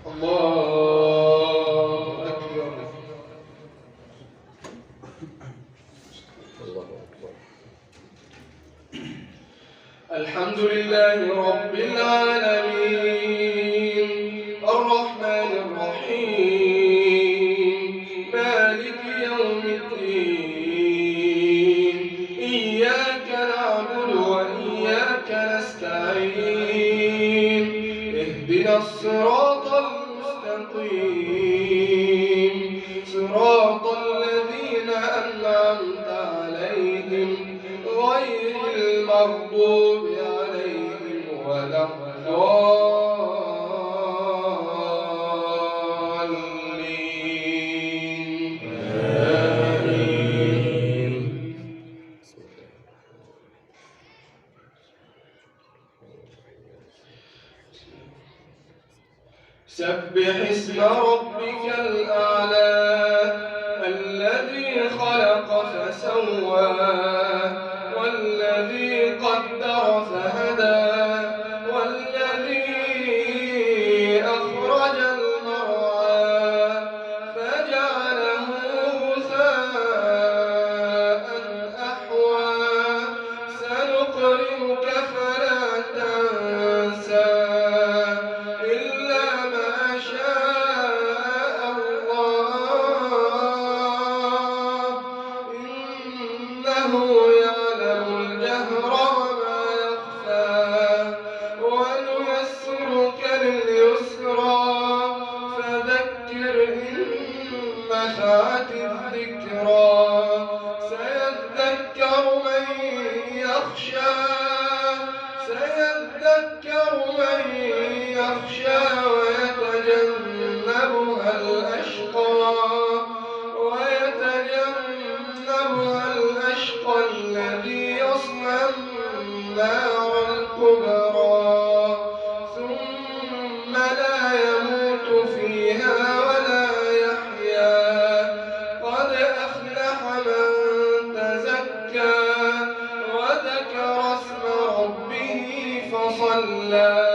الله أكبر. الله أكبر. الحمد لله رب العالمين الرحمن الرحيم مالك يوم الدين إياك نعبد وإياك نستعين اهدنا الصراط المستقيم صراط الذين أنعمت عليهم غير المغضوب عليهم ولا الضالين. آمين. سبح اسم ربك الأعلى الذي خلق فسوى والذي قدر فهدى والذي أخرج المرعى فجعله غثاء أحوى سنقرئك فلا تنسى إلا ما شاء الله إنه يعلم الجهر وما يخفى ونيسرك لليسرى فذكر إن نفعت الذكرى سيذكر من يخشى ويتجنبها الأشقى الذي يصلى النار الكبرى ثم لا يموت فيها ولا يحيا قد أفلح من تزكى وذكر اسم ربه فصلى